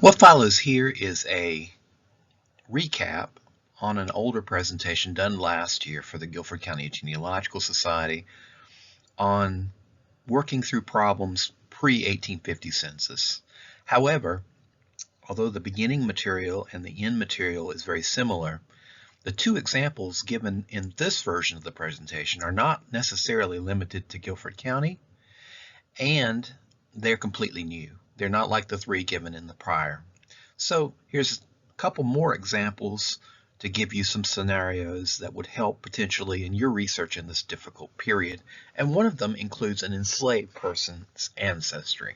What follows here is a recap on an older presentation done last year for the Guilford County Genealogical Society on working through problems pre-1850 census. However, although the beginning material and the end material is very similar, the two examples given in this version of the presentation are not necessarily limited to Guilford County, and they're completely new. They're not like the three given in the prior. So here's a couple more examples to give you some scenarios that would help potentially in your research in this difficult period. And one of them includes an enslaved person's ancestry.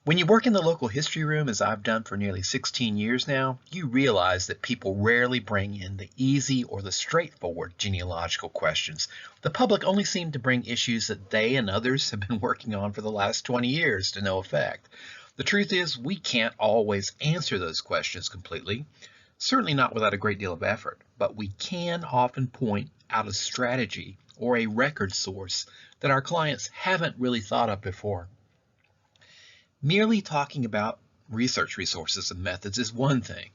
When you work in the local history room, as I've done for nearly 16 years now, you realize that people rarely bring in the easy or the straightforward genealogical questions. The public only seem to bring issues that they and others have been working on for the last 20 years to no effect. The truth is, we can't always answer those questions completely, certainly not without a great deal of effort, but we can often point out a strategy or a record source that our clients haven't really thought of before. Merely talking about research resources and methods is one thing.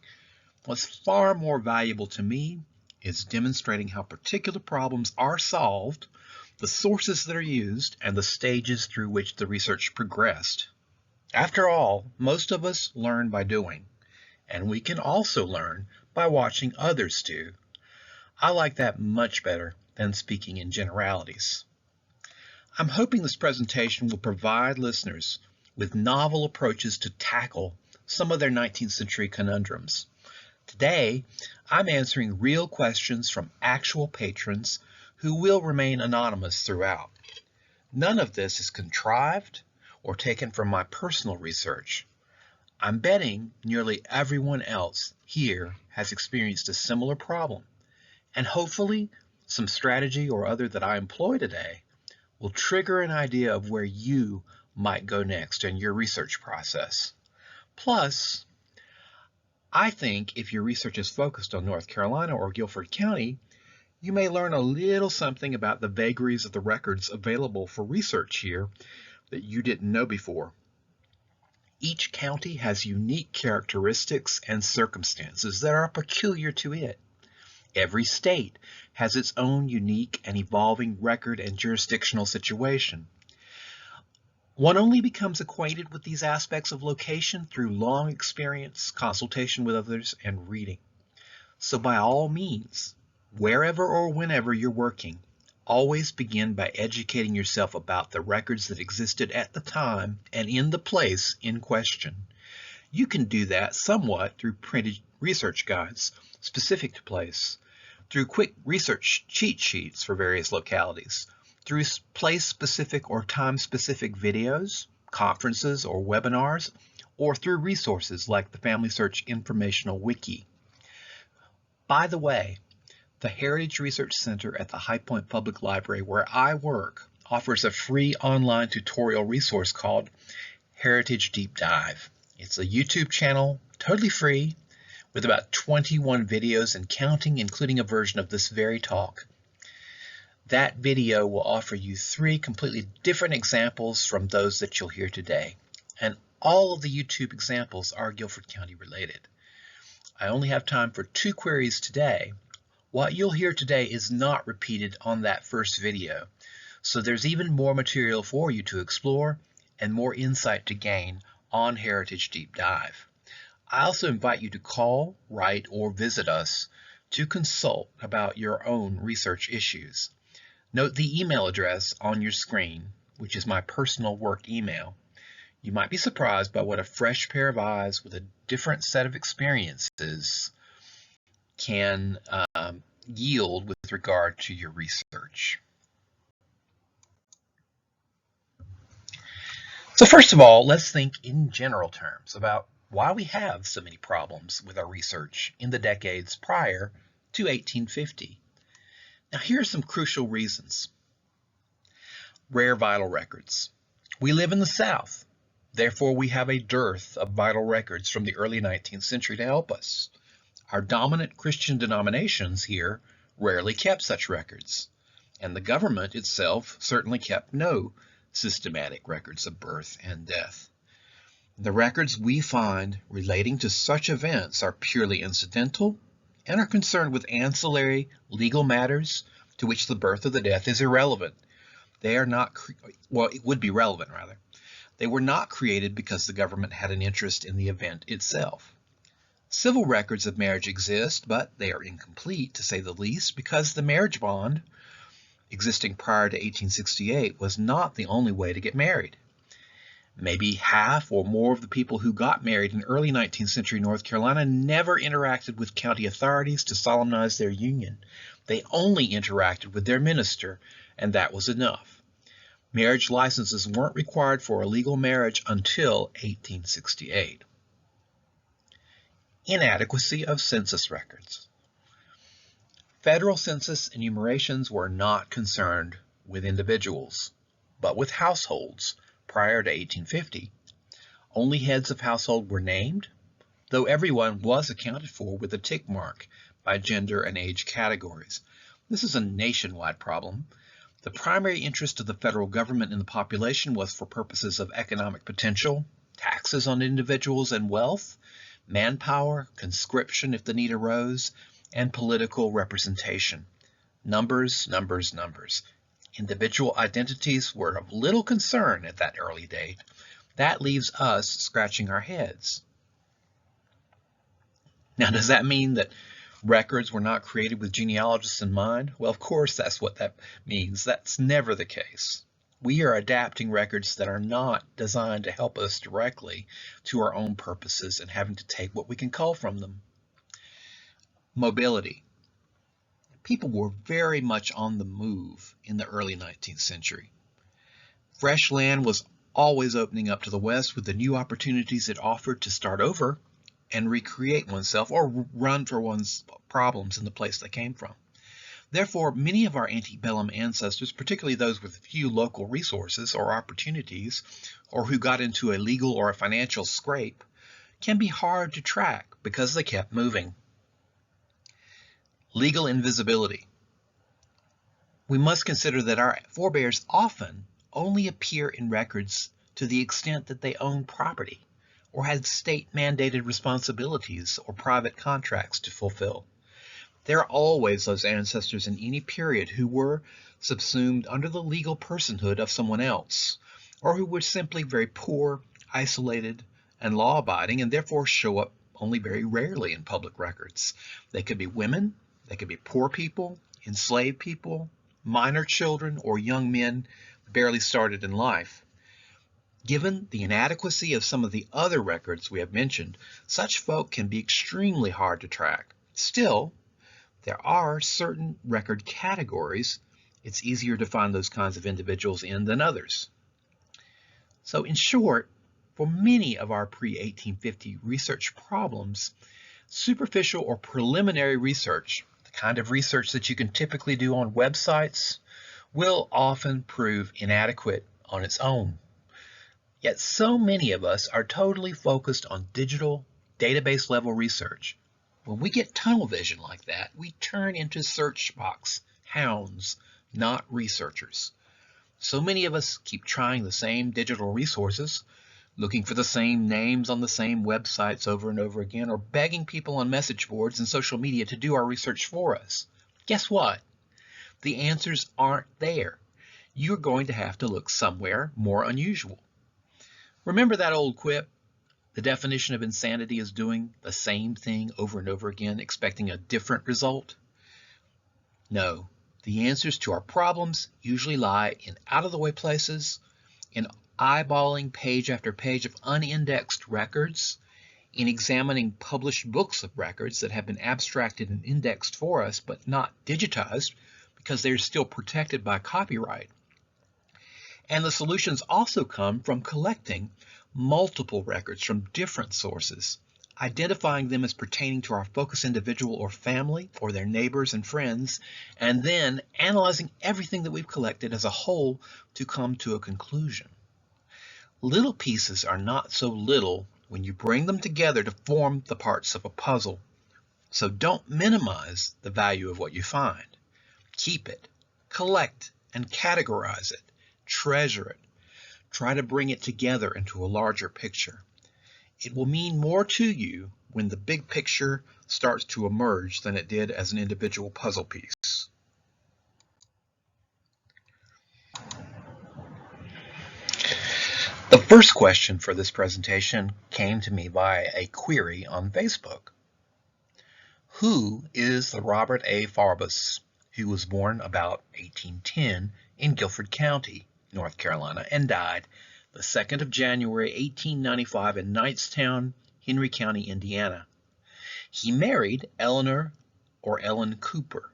What's far more valuable to me is demonstrating how particular problems are solved, the sources that are used, and the stages through which the research progressed. After all, most of us learn by doing, and we can also learn by watching others do. I like that much better than speaking in generalities. I'm hoping this presentation will provide listeners with novel approaches to tackle some of their 19th century conundrums. Today, I'm answering real questions from actual patrons who will remain anonymous throughout. None of this is contrived or taken from my personal research. I'm betting nearly everyone else here has experienced a similar problem, and hopefully some strategy or other that I employ today will trigger an idea of where you might go next in your research process. Plus, I think if your research is focused on North Carolina or Guilford County, you may learn a little something about the vagaries of the records available for research here that you didn't know before. Each county has unique characteristics and circumstances that are peculiar to it. Every state has its own unique and evolving record and jurisdictional situation. One only becomes acquainted with these aspects of location through long experience, consultation with others, and reading. So by all means, wherever or whenever you're working, always begin by educating yourself about the records that existed at the time and in the place in question. You can do that somewhat through printed research guides specific to place, through quick research cheat sheets for various localities, through place-specific or time-specific videos, conferences, or webinars, or through resources like the Family Search Informational Wiki. By the way, the Heritage Research Center at the High Point Public Library, where I work, offers a free online tutorial resource called Heritage Deep Dive. It's a YouTube channel, totally free, with about 21 videos and counting, including a version of this very talk. That video will offer you 3 completely different examples from those that you'll hear today. And all of the YouTube examples are Guilford County related. I only have time for 2 queries today. What you'll hear today is not repeated on that first video. So there's even more material for you to explore and more insight to gain on Heritage Deep Dive. I also invite you to call, write, or visit us to consult about your own research issues. Note the email address on your screen, which is my personal work email. You might be surprised by what a fresh pair of eyes with a different set of experiences can yield with regard to your research. So first of all, let's think in general terms about why we have so many problems with our research in the decades prior to 1850. Now, here are some crucial reasons. Rare vital records. We live in the South. Therefore, we have a dearth of vital records from the early 19th century to help us. Our dominant Christian denominations here rarely kept such records, and the government itself certainly kept no systematic records of birth and death. The records we find relating to such events are purely incidental and are concerned with ancillary legal matters to which the birth or the death is irrelevant. They are not, well, it would be relevant rather. They were not created because the government had an interest in the event itself. Civil records of marriage exist, but they are incomplete, to say the least, because the marriage bond existing prior to 1868 was not the only way to get married. Maybe half or more of the people who got married in early 19th century North Carolina never interacted with county authorities to solemnize their union. They only interacted with their minister, and that was enough. Marriage licenses weren't required for a legal marriage until 1868. Inadequacy of census records. Federal census enumerations were not concerned with individuals, but with households. Prior to 1850, only heads of household were named, though everyone was accounted for with a tick mark by gender and age categories. This is a nationwide problem. The primary interest of the federal government in the population was for purposes of economic potential, taxes on individuals and wealth, manpower, conscription if the need arose, and political representation. Numbers, numbers, numbers. Individual identities were of little concern at that early date. That leaves us scratching our heads. Now, does that mean that records were not created with genealogists in mind? Well, of course, that's what that means. That's never the case. We are adapting records that are not designed to help us directly to our own purposes and having to take what we can cull from them. Mobility. People were very much on the move in the early 19th century. Fresh land was always opening up to the west with the new opportunities it offered to start over and recreate oneself or run for one's problems in the place they came from. Therefore, many of our antebellum ancestors, particularly those with few local resources or opportunities, or who got into a legal or a financial scrape, can be hard to track because they kept moving. Legal invisibility. We must consider that our forebears often only appear in records to the extent that they own property or had state-mandated responsibilities or private contracts to fulfill. There are always those ancestors in any period who were subsumed under the legal personhood of someone else, or who were simply very poor, isolated, and law-abiding, and therefore show up only very rarely in public records. They could be women, they could be poor people, enslaved people, minor children, or young men barely started in life. Given the inadequacy of some of the other records we have mentioned, such folk can be extremely hard to track. Still, there are certain record categories it's easier to find those kinds of individuals in than others. So in short, for many of our pre-1850 research problems, superficial or preliminary research, the kind of research that you can typically do on websites, will often prove inadequate on its own. Yet so many of us are totally focused on digital database level research. When we get tunnel vision like that, we turn into search box hounds, not researchers. So many of us keep trying the same digital resources, looking for the same names on the same websites over and over again, or begging people on message boards and social media to do our research for us. Guess what? The answers aren't there. You're going to have to look somewhere more unusual. Remember that old quip? The definition of insanity is doing the same thing over and over again, expecting a different result. No, the answers to our problems usually lie in out-of-the-way places, in eyeballing page after page of unindexed records, in examining published books of records that have been abstracted and indexed for us but not digitized because they're still protected by copyright. And the solutions also come from collecting multiple records from different sources, identifying them as pertaining to our focus individual or family or their neighbors and friends, and then analyzing everything that we've collected as a whole to come to a conclusion. Little pieces are not so little when you bring them together to form the parts of a puzzle. So don't minimize the value of what you find. Keep it, collect and categorize it, treasure it, Try to bring it together into a larger picture. It will mean more to you when the big picture starts to emerge than it did as an individual puzzle piece. The first question for this presentation came to me via a query on Facebook. Who is the Robert A. Forbis, who was born about 1810 in Guilford County, North Carolina, and died the 2nd of January, 1895 in Knightstown, Henry County, Indiana? He married Eleanor or Ellen Cooper.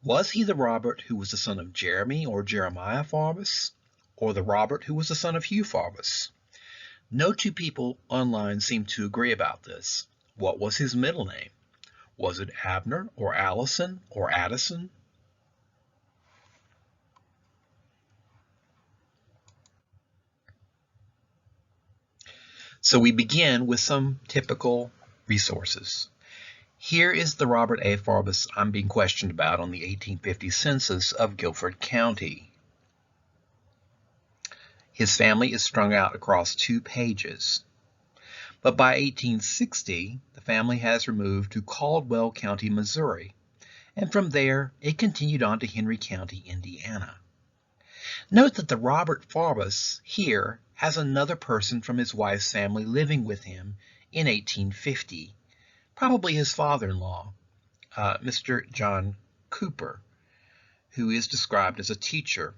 Was he the Robert who was the son of Jeremy or Jeremiah Forbis, or the Robert who was the son of Hugh Forbis? No two people online seem to agree about this. What was his middle name? Was it Abner or Allison or Addison? So we begin with some typical resources. Here is the Robert A. Forbis I'm being questioned about on the 1850 census of Guilford County. His family is strung out across 2 pages. But by 1860, the family has removed to Caldwell County, Missouri, and from there it continued on to Henry County, Indiana. Note that the Robert Forbis here has another person from his wife's family living with him in 1850, probably his father-in-law, Mr. John Cooper, who is described as a teacher,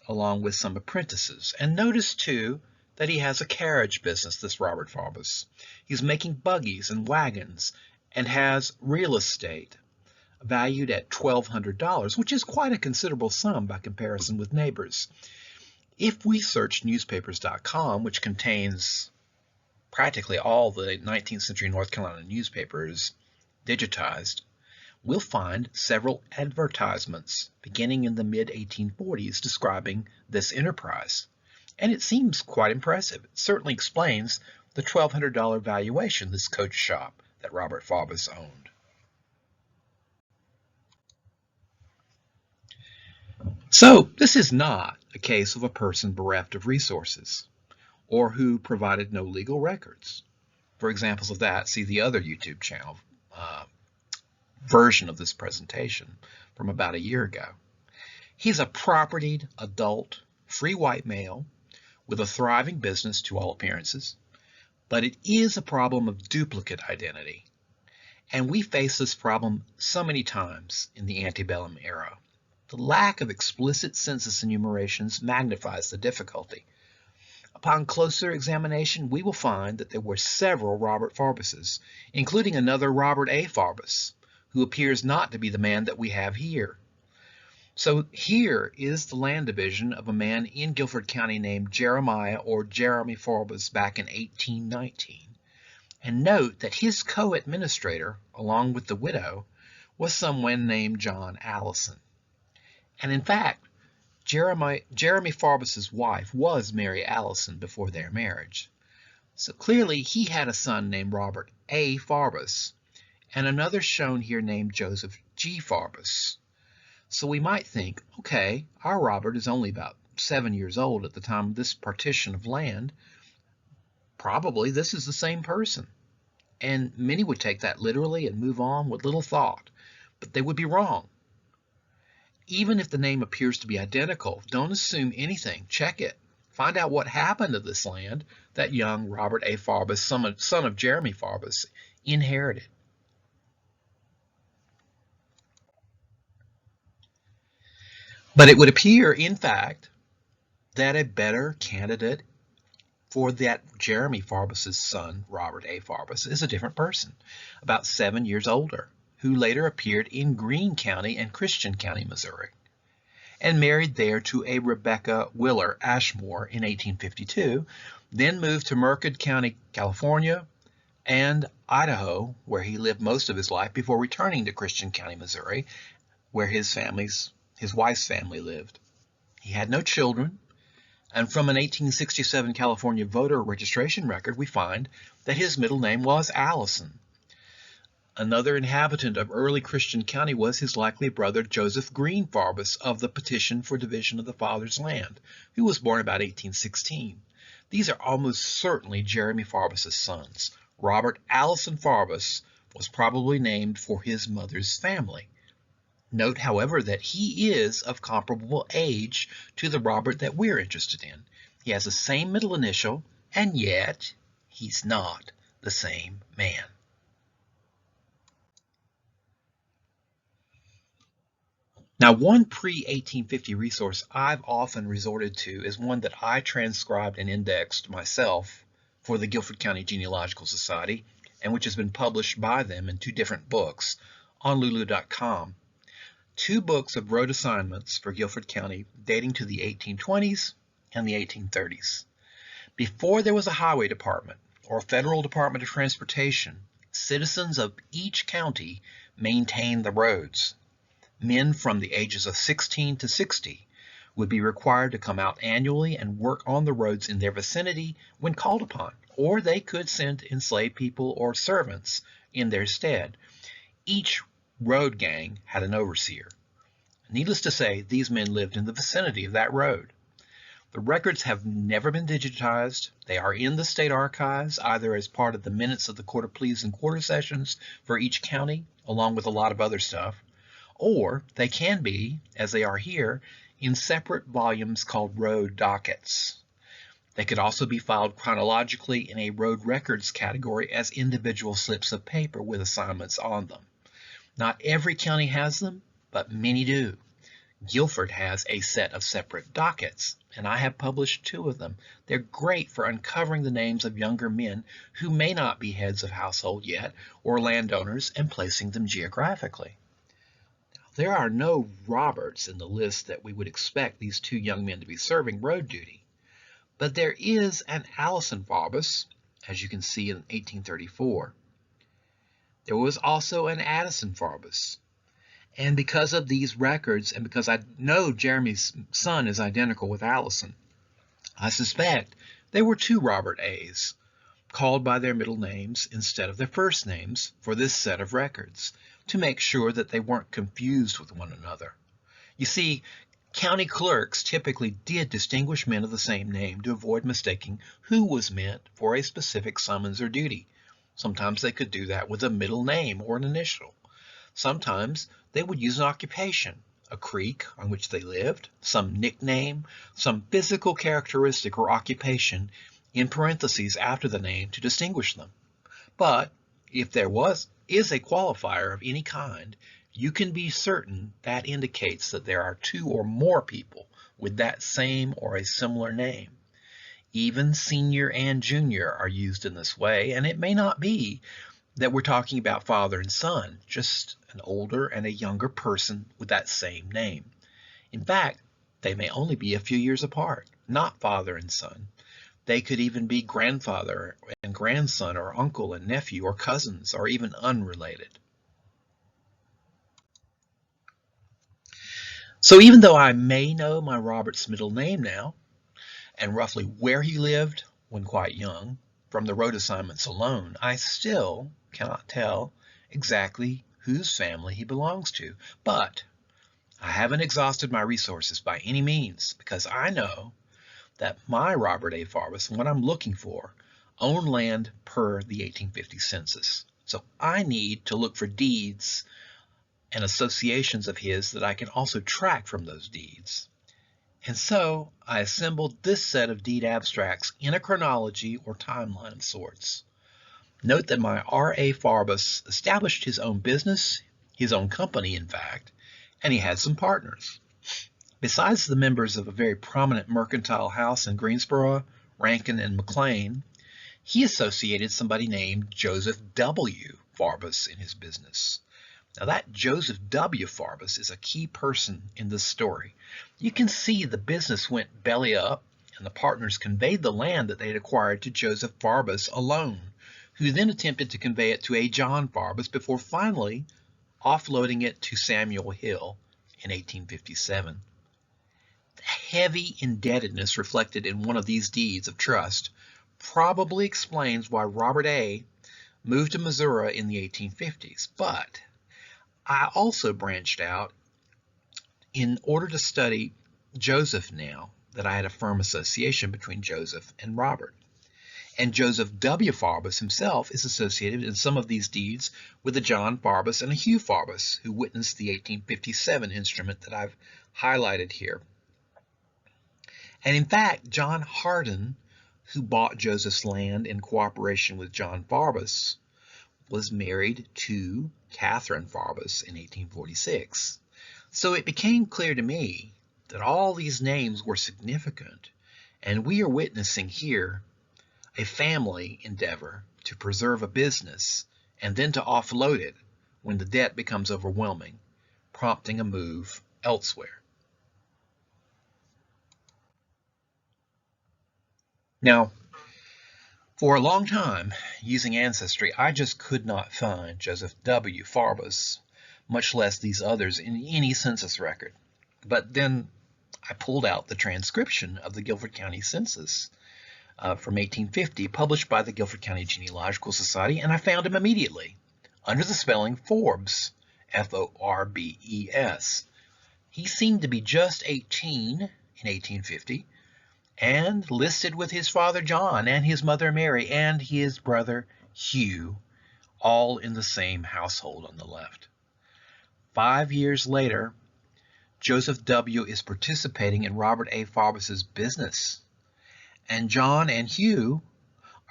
along with some apprentices. And notice, too, that he has a carriage business, this Robert Forbis. He's making buggies and wagons and has real estate valued at $1,200, which is quite a considerable sum by comparison with neighbors. If we search newspapers.com, which contains practically all the 19th century North Carolina newspapers digitized, we'll find several advertisements beginning in the mid-1840s describing this enterprise. And it seems quite impressive. It certainly explains the $1,200 valuation this coach shop that Robert Forbis owned. So this is not a case of a person bereft of resources or who provided no legal records. For examples of that, see the other YouTube channel version of this presentation from about a year ago. He's a propertied, adult, free white male with a thriving business to all appearances, but it is a problem of duplicate identity. And we face this problem so many times in the antebellum era. The lack of explicit census enumerations magnifies the difficulty. Upon closer examination, we will find that there were several Robert Forbises, including another Robert A. Forbis, who appears not to be the man that we have here. So here is the land division of a man in Guilford County named Jeremiah or Jeremy Forbis back in 1819. And note that his co-administrator, along with the widow, was someone named John Allison. And in fact, Jeremy Forbis's wife was Mary Allison before their marriage. So clearly he had a son named Robert A. Forbis, and another shown here named Joseph G. Forbis. So we might think, okay, our Robert is only about 7 years old at the time of this partition of land. Probably this is the same person. And many would take that literally and move on with little thought, but they would be wrong. Even if the name appears to be identical, don't assume anything. Check it. Find out what happened to this land that young Robert A. Forbis, son of Jeremy Forbis, inherited. But it would appear, in fact, that a better candidate for that Jeremy Forbis's son, Robert A. Forbis, is a different person, about 7 years older, who later appeared in Greene County and Christian County, Missouri, and married there to a Rebecca Willer Ashmore in 1852, then moved to Merced County, California, and Idaho, where he lived most of his life before returning to Christian County, Missouri, where his wife's family lived. He had no children, and from an 1867 California voter registration record, we find that his middle name was Allison. Another inhabitant of early Christian County was his likely brother Joseph Green Farbus of the petition for division of the father's land, who was born about 1816. These are almost certainly Jeremy Farbus's sons. Robert Allison Farbus was probably named for his mother's family. Note, however, that he is of comparable age to the Robert that we're interested in. He has the same middle initial, and yet he's not the same man. Now, one pre-1850 resource I've often resorted to is one that I transcribed and indexed myself for the Guilford County Genealogical Society, and which has been published by them in 2 different books on lulu.com. 2 books of road assignments for Guilford County dating to the 1820s and the 1830s. Before there was a highway department or federal Department of Transportation, citizens of each county maintained the roads. Men from the ages of 16 to 60 would be required to come out annually and work on the roads in their vicinity when called upon, or they could send enslaved people or servants in their stead. Each road gang had an overseer. Needless to say, these men lived in the vicinity of that road. The records have never been digitized. They are in the state archives, either as part of the minutes of the Court of Pleas and Quarter Sessions for each county, along with a lot of other stuff, or they can be, as they are here, in separate volumes called road dockets. They could also be filed chronologically in a road records category as individual slips of paper with assignments on them. Not every county has them, but many do. Guilford has a set of separate dockets, and I have published 2 of them. They're great for uncovering the names of younger men who may not be heads of household yet or landowners and placing them geographically. There are no Roberts in the list that we would expect these 2 young men to be serving road duty, but there is an Allison Farbus, as you can see in 1834. There was also an Addison Farbus, and because of these records, and because I know Jeremy's son is identical with Allison, I suspect there were 2 Robert A's, called by their middle names instead of their first names for this set of records, to make sure that they weren't confused with one another. You see, county clerks typically did distinguish men of the same name to avoid mistaking who was meant for a specific summons or duty. Sometimes they could do that with a middle name or an initial. Sometimes they would use an occupation, a creek on which they lived, some nickname, some physical characteristic or occupation in parentheses after the name to distinguish them. But if there is a qualifier of any kind, you can be certain that indicates that there are 2 or more people with that same or a similar name. Even senior and junior are used in this way, and it may not be that we're talking about father and son, just an older and a younger person with that same name. In fact, they may only be a few years apart, not father and son. They could even be grandfather and grandson, or uncle and nephew, or cousins, or even unrelated. So even though I may know my Robert's middle name now, and roughly where he lived when quite young, from the road assignments alone, I still cannot tell exactly whose family he belongs to. But I haven't exhausted my resources by any means, because I know that my Robert A. Farbus, what I'm looking for, owned land per the 1850 census. So I need to look for deeds and associations of his that I can also track from those deeds. And so I assembled this set of deed abstracts in a chronology or timeline of sorts. Note that my R.A. Farbus established his own business, his own company in fact, and he had some partners. Besides the members of a very prominent mercantile house in Greensboro, Rankin, and McLean, he associated somebody named Joseph W. Farbus in his business. Now that Joseph W. Farbus is a key person in this story. You can see the business went belly up, and the partners conveyed the land that they had acquired to Joseph Farbus alone, who then attempted to convey it to a John Farbus before finally offloading it to Samuel Hill in 1857. The heavy indebtedness reflected in one of these deeds of trust probably explains why Robert A. moved to Missouri in the 1850s, but I also branched out in order to study Joseph now that I had a firm association between Joseph and Robert. And Joseph W. Farbis himself is associated in some of these deeds with a John Farbis and a Hugh Farbis, who witnessed the 1857 instrument that I've highlighted here. And in fact, John Hardin, who bought Joseph's land in cooperation with John Farbis, was married to Catherine Farbis in 1846. So it became clear to me that all these names were significant, and we are witnessing here a family endeavor to preserve a business and then to offload it when the debt becomes overwhelming, prompting a move elsewhere. Now, for a long time, using Ancestry, I just could not find Joseph W. Farbis, much less these others, in any census record. But then I pulled out the transcription of the Guilford County Census from 1850, published by the Guilford County Genealogical Society, and I found him immediately, under the spelling Forbes, F-O-R-B-E-S. He seemed to be just 18 in 1850, and listed with his father John and his mother Mary and his brother Hugh, all in the same household on the left. 5 years later, Joseph W. is participating in Robert A. Farbis's business, and John and Hugh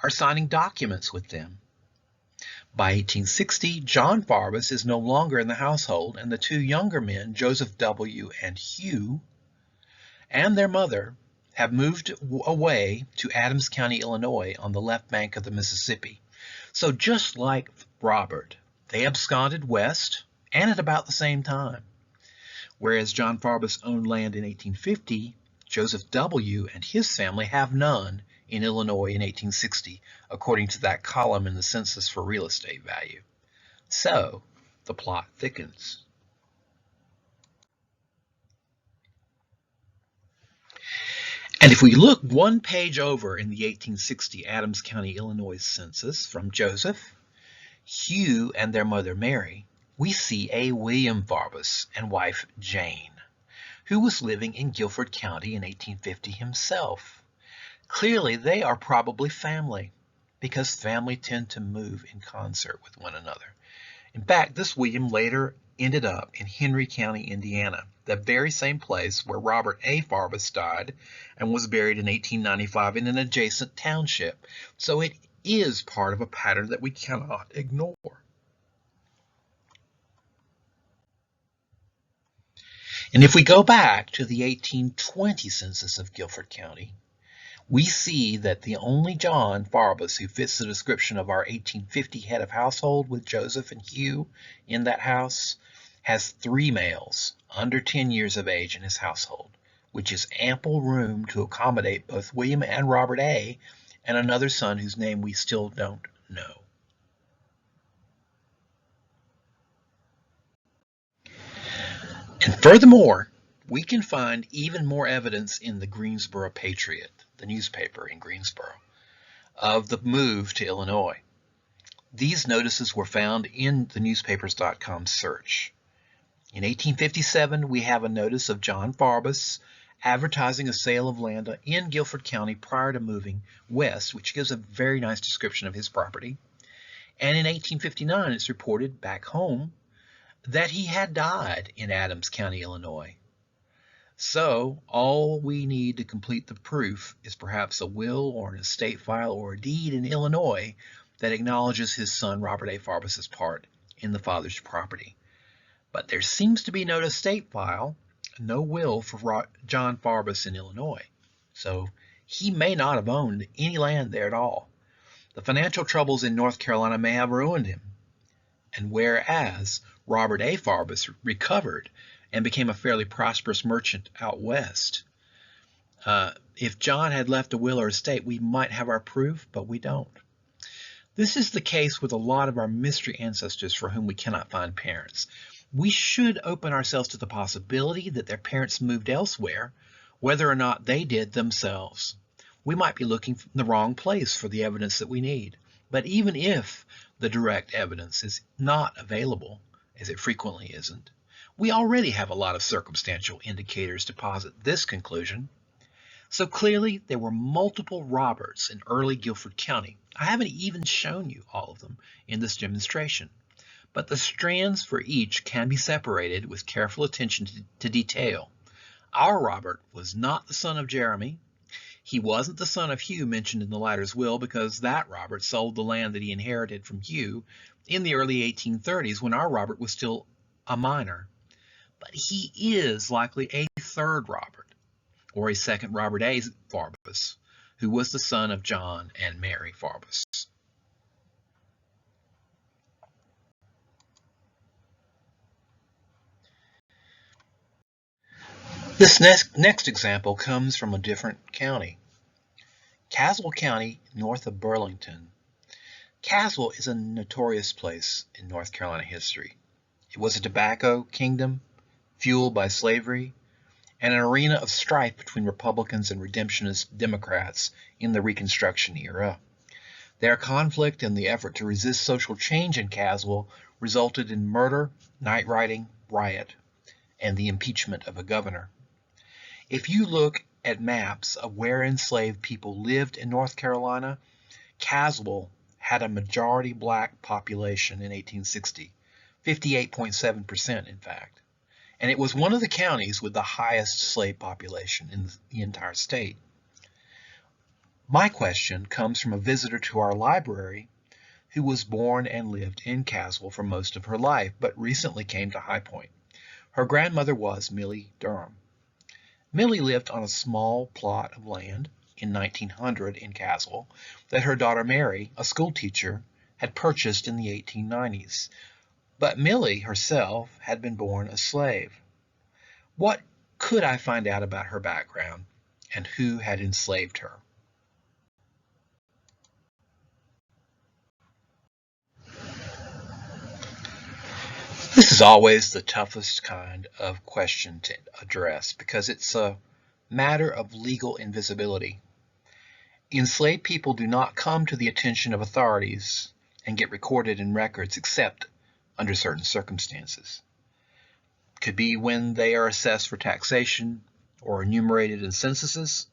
are signing documents with them. By 1860, John Farbis is no longer in the household, and the two younger men, Joseph W. and Hugh, and their mother, have moved away to Adams County, Illinois, on the left bank of the Mississippi. So just like Robert, they absconded west, and at about the same time. Whereas John Farbis owned land in 1850, Joseph W. and his family have none in Illinois in 1860, according to that column in the census for real estate value. So the plot thickens. And if we look one page over in the 1860 Adams County, Illinois census from Joseph, Hugh, and their mother Mary, we see a William Farbis and wife Jane, who was living in Guilford County in 1850 himself. Clearly, they are probably family, because family tend to move in concert with one another. In fact, this William later ended up in Henry County, Indiana, the very same place where Robert A. Farbis died and was buried in 1895 in an adjacent township. So it is part of a pattern that we cannot ignore. And if we go back to the 1820 census of Guilford County, we see that the only John Farbis who fits the description of our 1850 head of household with Joseph and Hugh in that house has 3 males under 10 years of age in his household, which is ample room to accommodate both William and Robert A. and another son whose name we still don't know. And furthermore, we can find even more evidence in the Greensboro Patriot, the newspaper in Greensboro, of the move to Illinois. These notices were found in the newspapers.com search. In 1857, we have a notice of John Farbis advertising a sale of land in Guilford County prior to moving west, which gives a very nice description of his property. And in 1859, it's reported back home that he had died in Adams County, Illinois. So all we need to complete the proof is perhaps a will or an estate file or a deed in Illinois that acknowledges his son Robert A. Farbis's part in the father's property. But there seems to be no estate file, no will for John Farbis in Illinois. So he may not have owned any land there at all. The financial troubles in North Carolina may have ruined him. And whereas Robert A. Farbis recovered and became a fairly prosperous merchant out west, if John had left a will or estate, we might have our proof, but we don't. This is the case with a lot of our mystery ancestors for whom we cannot find parents. We should open ourselves to the possibility that their parents moved elsewhere, whether or not they did themselves. We might be looking in the wrong place for the evidence that we need. But even if the direct evidence is not available, as it frequently isn't, we already have a lot of circumstantial indicators to posit this conclusion. So clearly there were multiple Roberts in early Guilford County. I haven't even shown you all of them in this demonstration, but the strands for each can be separated with careful attention to detail. Our Robert was not the son of Jeremy. He wasn't the son of Hugh mentioned in the latter's will, because that Robert sold the land that he inherited from Hugh in the early 1830s when our Robert was still a minor. But he is likely a third Robert, or a second Robert A. Forbis, who was the son of John and Mary Forbis. This next example comes from a different county. Caswell County, north of Burlington. Caswell is a notorious place in North Carolina history. It was a tobacco kingdom, fueled by slavery, and an arena of strife between Republicans and Redemptionist Democrats in the Reconstruction era. Their conflict and the effort to resist social change in Caswell resulted in murder, night riding, riot, and the impeachment of a governor. If you look at maps of where enslaved people lived in North Carolina, Caswell had a majority black population in 1860, 58.7% in fact, and it was one of the counties with the highest slave population in the entire state. My question comes from a visitor to our library who was born and lived in Caswell for most of her life, but recently came to High Point. Her grandmother was Milly Durham. Milly lived on a small plot of land in 1900 in Caswell that her daughter Mary, a school teacher, had purchased in the 1890s. But Milly herself had been born a slave. What could I find out about her background and who had enslaved her? This is always the toughest kind of question to address because it's a matter of legal invisibility. Enslaved people do not come to the attention of authorities and get recorded in records except under certain circumstances. Could be when they are assessed for taxation or enumerated in censuses,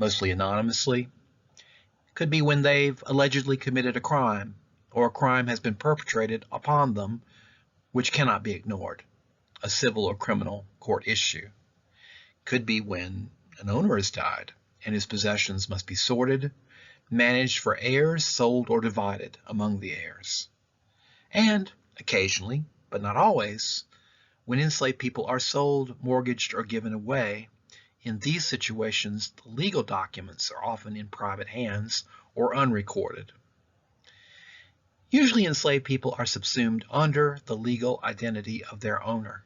mostly anonymously. Could be when they've allegedly committed a crime or a crime has been perpetrated upon them, which cannot be ignored, a civil or criminal court issue. Could be when an owner has died and his possessions must be sorted, managed for heirs, sold, or divided among the heirs. And occasionally, but not always, when enslaved people are sold, mortgaged, or given away, in these situations, the legal documents are often in private hands or unrecorded. Usually enslaved people are subsumed under the legal identity of their owner.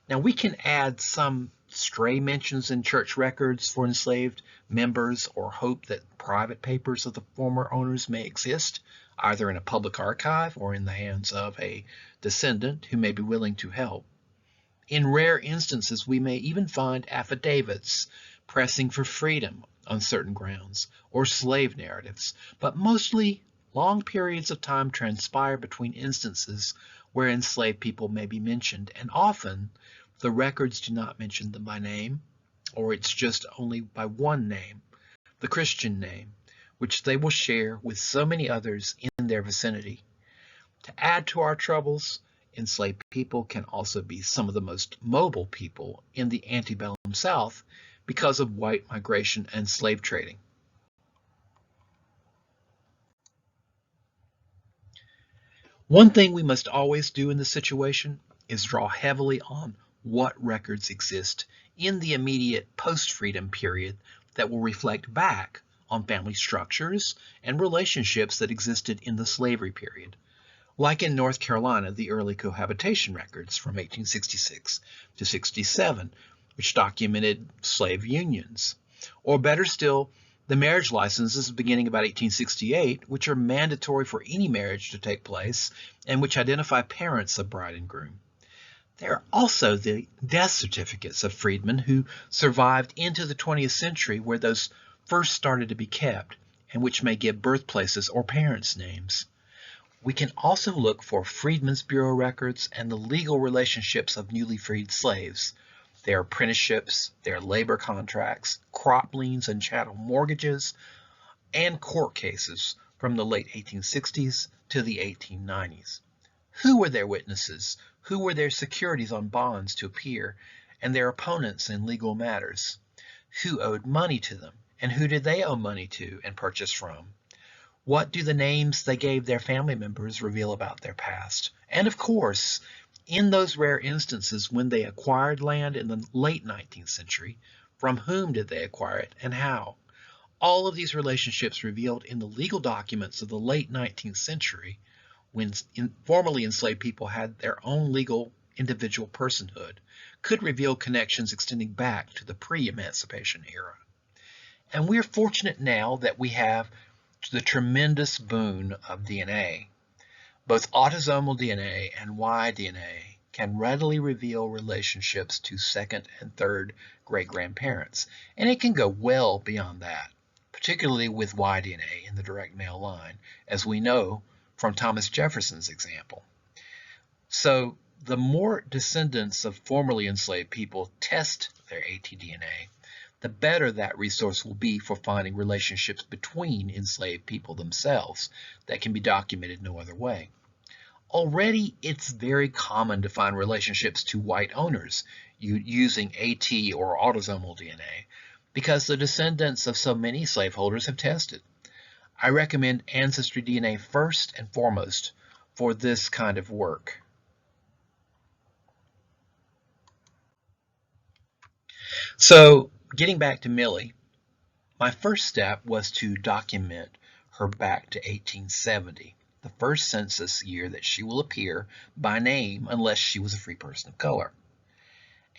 Now we can add some stray mentions in church records for enslaved members or hope that private papers of the former owners may exist, either in a public archive or in the hands of a descendant who may be willing to help. In rare instances, we may even find affidavits pressing for freedom on certain grounds or slave narratives, but mostly long periods of time transpire between instances where enslaved people may be mentioned, and often the records do not mention them by name, or it's just only by one name, the Christian name, which they will share with so many others in their vicinity. To add to our troubles, enslaved people can also be some of the most mobile people in the antebellum South because of white migration and slave trading. One thing we must always do in this situation is draw heavily on what records exist in the immediate post-freedom period that will reflect back on family structures and relationships that existed in the slavery period. Like in North Carolina, the early cohabitation records from 1866 to 67, which documented slave unions. Or better still, the marriage licenses beginning about 1868, which are mandatory for any marriage to take place and which identify parents of bride and groom. There are also the death certificates of freedmen who survived into the 20th century, where those first started to be kept, and which may give birthplaces or parents' names. We can also look for Freedmen's Bureau records and the legal relationships of newly freed slaves, their apprenticeships, their labor contracts, crop liens and chattel mortgages, and court cases from the late 1860s to the 1890s. Who were their witnesses? Who were their securities on bonds to appear, and their opponents in legal matters? Who owed money to them, and who did they owe money to and purchase from? What do the names they gave their family members reveal about their past? And of course, in those rare instances when they acquired land in the late 19th century, from whom did they acquire it and how? All of these relationships revealed in the legal documents of the late 19th century, when formerly enslaved people had their own legal individual personhood, could reveal connections extending back to the pre-emancipation era. And we're fortunate now that we have the tremendous boon of DNA. Both autosomal DNA and Y-DNA can readily reveal relationships to second and third great-grandparents, and it can go well beyond that, particularly with Y-DNA in the direct male line, as we know from Thomas Jefferson's example. So the more descendants of formerly enslaved people test their ATDNA, the better that resource will be for finding relationships between enslaved people themselves that can be documented no other way. Already, it's very common to find relationships to white owners using AT or autosomal DNA because the descendants of so many slaveholders have tested. I recommend Ancestry DNA first and foremost for this kind of work. So, getting back to Milly, my first step was to document her back to 1870, the first census year that she will appear by name unless she was a free person of color.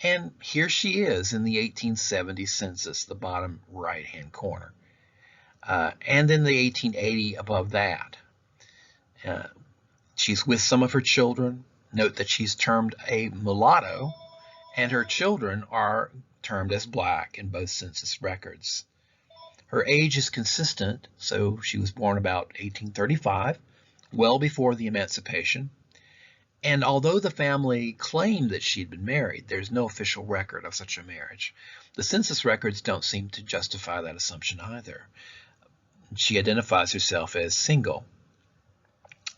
And here she is in the 1870 census, the bottom right-hand corner. And in the 1880 above that. She's with some of her children. Note that she's termed a mulatto, and her children are termed as black in both census records. Her age is consistent, so she was born about 1835, well before the emancipation. And although the family claimed that she'd been married, there's no official record of such a marriage. The census records don't seem to justify that assumption either. She identifies herself as single.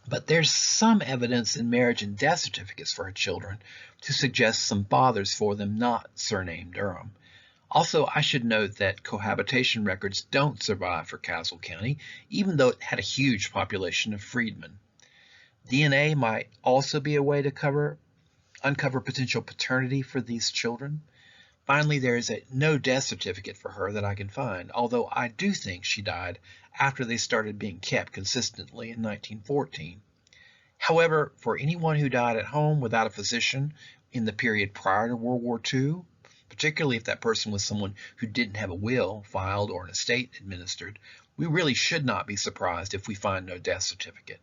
But there's some evidence in marriage and death certificates for her children to suggest some fathers for them not surnamed Durham. Also, I should note that cohabitation records don't survive for Caswell County, even though it had a huge population of freedmen. DNA might also be a way to uncover potential paternity for these children. Finally, there is no death certificate for her that I can find, although I do think she died after they started being kept consistently in 1914. However, for anyone who died at home without a physician in the period prior to World War II, particularly if that person was someone who didn't have a will filed or an estate administered, we really should not be surprised if we find no death certificate.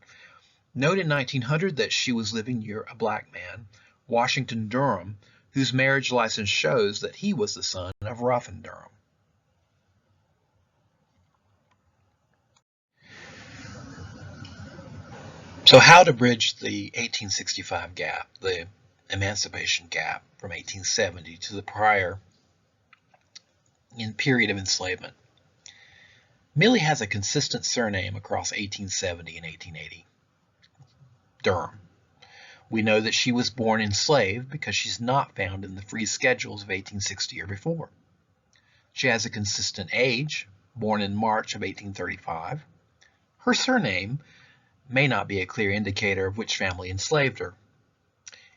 Note in 1900 that she was living near a black man, Washington Durham, whose marriage license shows that he was the son of Ruffin Durham. So how to bridge the 1865 gap, the emancipation gap from 1870 to the prior period of enslavement? Milly has a consistent surname across 1870 and 1880, Durham. We know that she was born enslaved because she's not found in the free schedules of 1860 or before. She has a consistent age, born in March of 1835. Her surname may not be a clear indicator of which family enslaved her.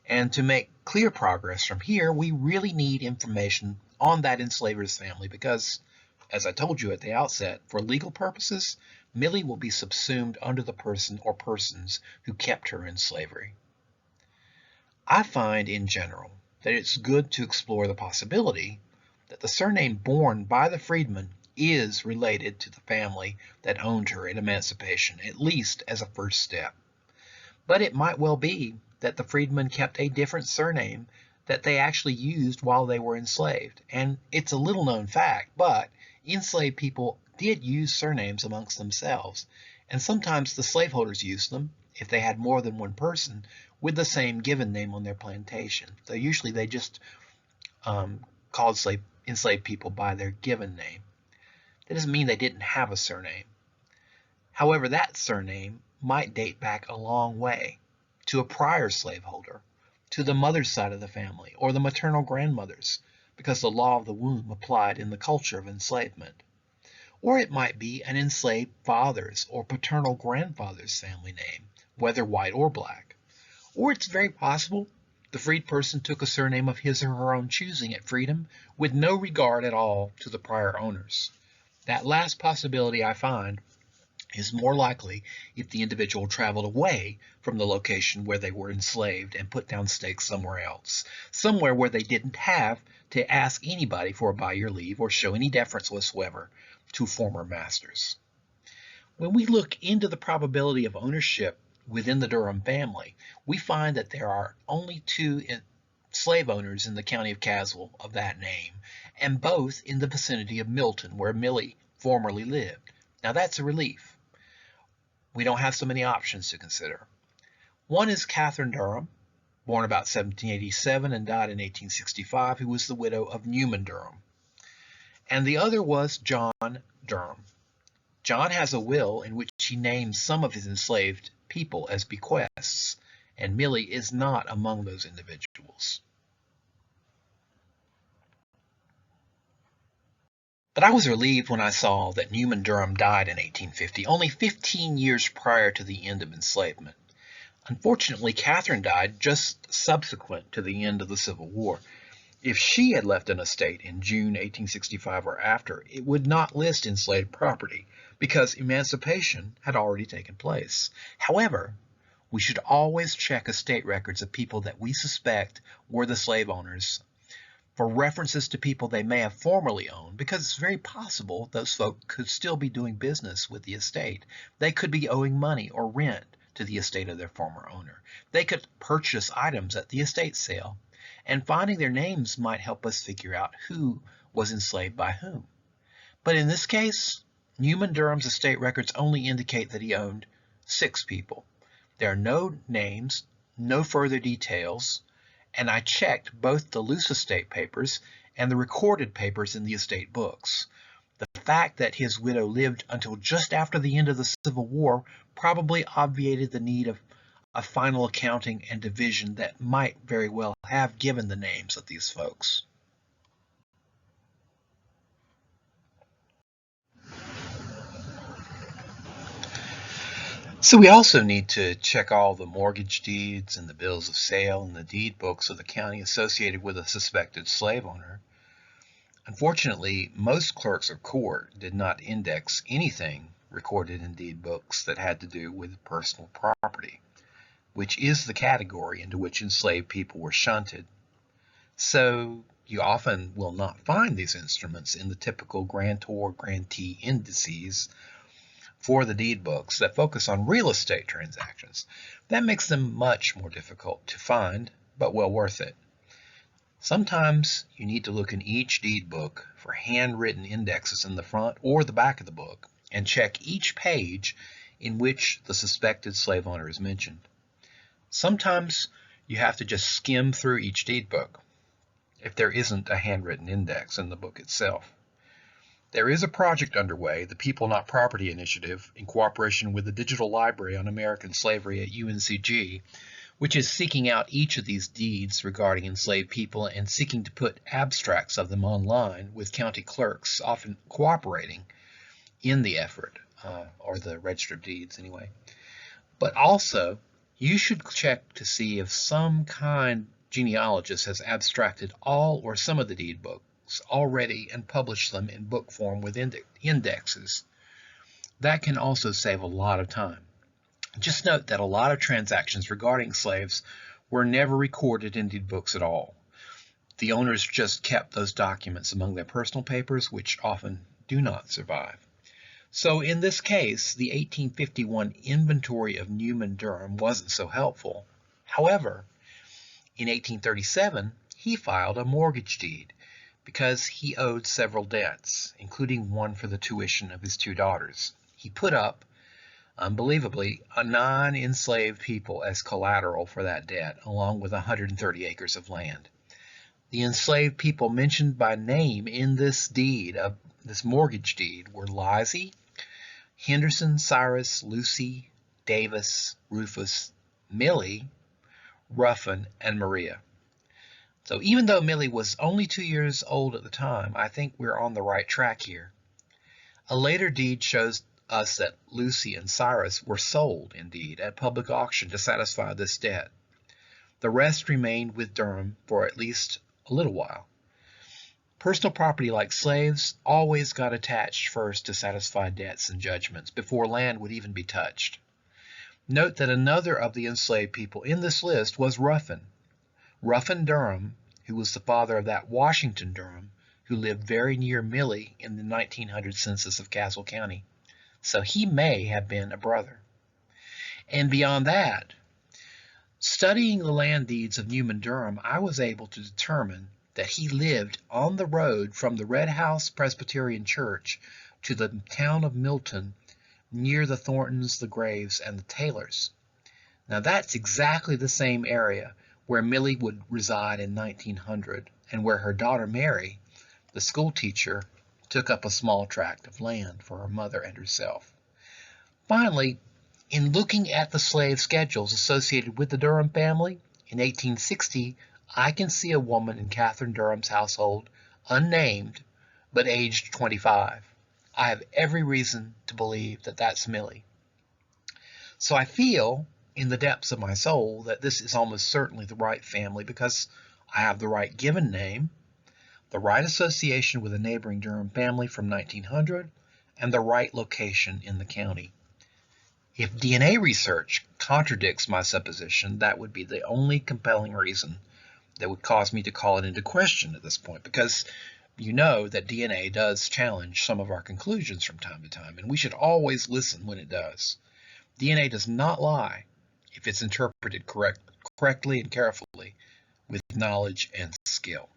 And to make clear progress from here, we really need information on that enslaver's family because, as I told you at the outset, for legal purposes, Milly will be subsumed under the person or persons who kept her in slavery. I find, in general, that it's good to explore the possibility that the surname borne by the freedman is related to the family that owned her at emancipation, at least as a first step. But it might well be that the freedmen kept a different surname that they actually used while they were enslaved. And it's a little known fact, but enslaved people did use surnames amongst themselves, and sometimes the slaveholders used them, if they had more than one person, with the same given name on their plantation. So usually they just called enslaved people by their given name. That doesn't mean they didn't have a surname. However, that surname might date back a long way to a prior slaveholder, to the mother's side of the family, or the maternal grandmother's, because the law of the womb applied in the culture of enslavement. Or it might be an enslaved father's or paternal grandfather's family name, whether white or black. Or it's very possible the freed person took a surname of his or her own choosing at freedom with no regard at all to the prior owners. That last possibility, I find, is more likely if the individual traveled away from the location where they were enslaved and put down stakes somewhere else, somewhere where they didn't have to ask anybody for a by your leave or show any deference whatsoever to former masters. When we look into the probability of ownership within the Durham family, we find that there are only 2 slave owners in the county of Caswell of that name, and both in the vicinity of Milton, where Milly formerly lived. Now that's a relief. We don't have so many options to consider. One is Catherine Durham, born about 1787 and died in 1865, who was the widow of Newman Durham. And the other was John Durham. John has a will in which he names some of his enslaved people as bequests, and Milly is not among those individuals. But I was relieved when I saw that Newman Durham died in 1850, only 15 years prior to the end of enslavement. Unfortunately, Catherine died just subsequent to the end of the Civil War. If she had left an estate in June 1865 or after, it would not list enslaved property because emancipation had already taken place. However, we should always check estate records of people that we suspect were the slave owners for references to people they may have formerly owned, because it's very possible those folk could still be doing business with the estate. They could be owing money or rent to the estate of their former owner. They could purchase items at the estate sale, and finding their names might help us figure out who was enslaved by whom. But in this case, Newman Durham's estate records only indicate that he owned 6 people. There are no names, no further details, and I checked both the loose estate papers and the recorded papers in the estate books. The fact that his widow lived until just after the end of the Civil War probably obviated the need of a final accounting and division that might very well have given the names of these folks. So we also need to check all the mortgage deeds and the bills of sale and the deed books of the county associated with a suspected slave owner. Unfortunately, most clerks of court did not index anything recorded in deed books that had to do with personal property, which is the category into which enslaved people were shunted. So you often will not find these instruments in the typical grantor-grantee indices for the deed books that focus on real estate transactions. That makes them much more difficult to find, but well worth it. Sometimes you need to look in each deed book for handwritten indexes in the front or the back of the book and check each page in which the suspected slave owner is mentioned. Sometimes you have to just skim through each deed book if there isn't a handwritten index in the book itself. There is a project underway, the People Not Property Initiative, in cooperation with the Digital Library on American Slavery at UNCG, which is seeking out each of these deeds regarding enslaved people and seeking to put abstracts of them online, with county clerks often cooperating in the effort, or the Register of Deeds anyway. But also, you should check to see if some kind genealogist has abstracted all or some of the deed books already and published them in book form with indexes. That can also save a lot of time. Just note that a lot of transactions regarding slaves were never recorded in deed books at all. The owners just kept those documents among their personal papers, which often do not survive. So in this case, the 1851 inventory of Newman Durham wasn't so helpful. However, in 1837, he filed a mortgage deed, because he owed several debts, including one for the tuition of his two daughters. He put up, unbelievably, 9 enslaved people as collateral for that debt, along with 130 acres of land. The enslaved people mentioned by name in this deed, this mortgage deed, were Lizzie, Henderson, Cyrus, Lucy, Davis, Rufus, Milly, Ruffin, and Maria. So even though Milly was only 2 years old at the time, I think we're on the right track here. A later deed shows us that Lucy and Cyrus were sold, indeed, at public auction to satisfy this debt. The rest remained with Durham for at least a little while. Personal property like slaves always got attached first to satisfy debts and judgments before land would even be touched. Note that another of the enslaved people in this list was Ruffin. Ruffin Durham, who was the father of that Washington Durham who lived very near Milly in the 1900 census of Caswell County. So he may have been a brother. And beyond that, studying the land deeds of Newman Durham, I was able to determine that he lived on the road from the Red House Presbyterian Church to the town of Milton, near the Thorntons, the Graves, and the Taylors. Now that's exactly the same area where Milly would reside in 1900, and where her daughter Mary, the school teacher, took up a small tract of land for her mother and herself. Finally, in looking at the slave schedules associated with the Durham family, in 1860, I can see a woman in Catherine Durham's household, unnamed, but aged 25. I have every reason to believe that that's Milly. So I feel, in the depths of my soul, that this is almost certainly the right family because I have the right given name, the right association with a neighboring Durham family from 1900, and the right location in the county. If DNA research contradicts my supposition, that would be the only compelling reason that would cause me to call it into question at this point, because you know that DNA does challenge some of our conclusions from time to time, and we should always listen when it does. DNA does not lie if it's interpreted correctly and carefully with knowledge and skill.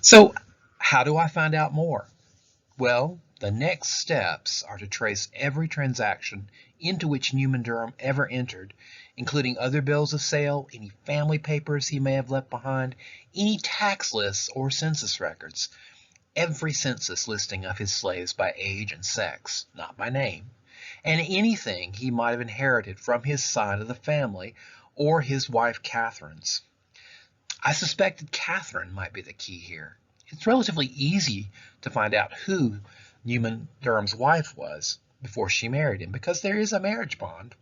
So, how do I find out more? Well, the next steps are to trace every transaction into which Newman Durham ever entered, including other bills of sale, any family papers he may have left behind, any tax lists or census records, every census listing of his slaves by age and sex, not by name, and anything he might have inherited from his side of the family or his wife Catherine's. I suspected Catherine might be the key here. It's relatively easy to find out who Newman Durham's wife was before she married him, because there is a marriage bond,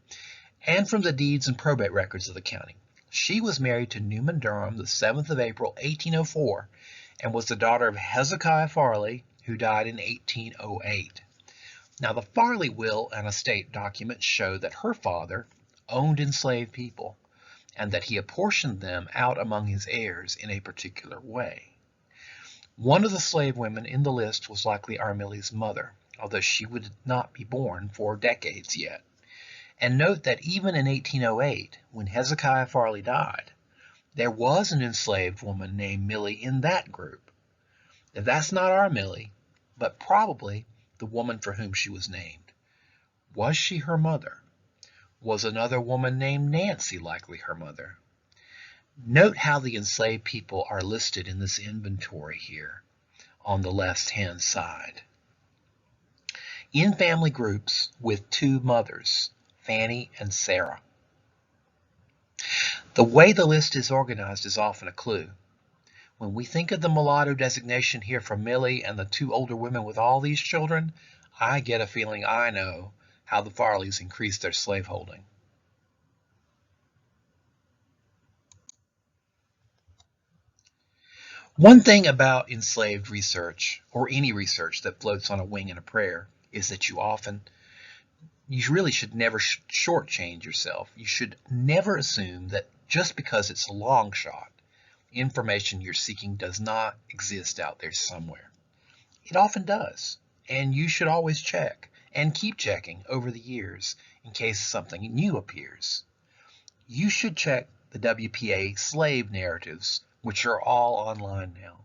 and from the deeds and probate records of the county. She was married to Newman Durham the 7th of April, 1804, and was the daughter of Hezekiah Farley, who died in 1808. Now, the Farley will and estate documents show that her father owned enslaved people, and that he apportioned them out among his heirs in a particular way. One of the slave women in the list was likely our Milly's mother, although she would not be born for decades yet. And note that even in 1808, when Hezekiah Farley died, there was an enslaved woman named Milly in that group. Now, that's not our Milly, but probably the woman for whom she was named. Was she her mother? Was another woman named Nancy likely her mother? Note how the enslaved people are listed in this inventory here on the left-hand side. In family groups with two mothers, Fanny and Sarah. The way the list is organized is often a clue. When we think of the mulatto designation here for Milly and the two older women with all these children, I get a feeling I know how the Farleys increased their slaveholding. One thing about enslaved research, or any research that floats on a wing and a prayer, is that you really should never shortchange yourself. You should never assume that just because it's a long shot, information you're seeking does not exist out there somewhere. It often does, and you should always check and keep checking over the years in case something new appears. You should check the WPA slave narratives, which are all online now.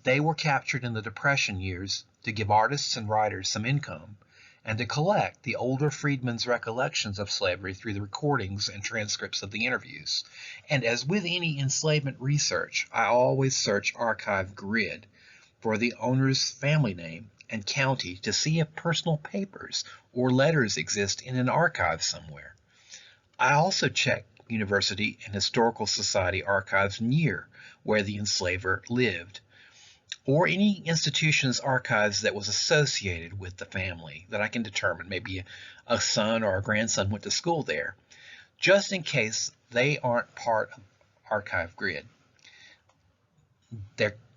They were captured in the Depression years to give artists and writers some income and to collect the older freedmen's recollections of slavery through the recordings and transcripts of the interviews. And as with any enslavement research, I always search Archive Grid for the owner's family name and county to see if personal papers or letters exist in an archive somewhere. I also check University and Historical Society archives near where the enslaver lived, or any institution's archives that was associated with the family that I can determine maybe a son or a grandson went to school there, just in case they aren't part of Archive Grid.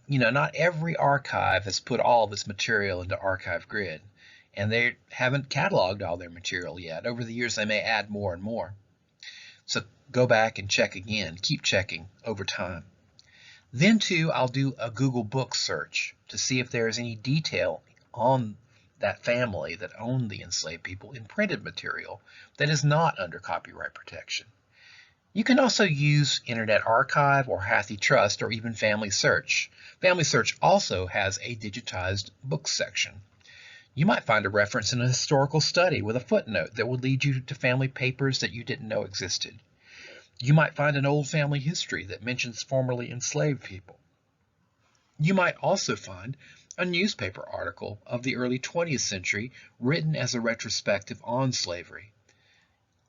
Not every archive has put all of its material into Archive Grid, and they haven't cataloged all their material yet. Over the years, they may add more and more. So go back and check again. Keep checking over time. Then, too, I'll do a Google book search to see if there is any detail on that family that owned the enslaved people in printed material that is not under copyright protection. You can also use Internet Archive or HathiTrust or even Family Search. Family Search also has a digitized books section. You might find a reference in a historical study with a footnote that will lead you to family papers that you didn't know existed. You might find an old family history that mentions formerly enslaved people. You might also find a newspaper article of the early 20th century written as a retrospective on slavery,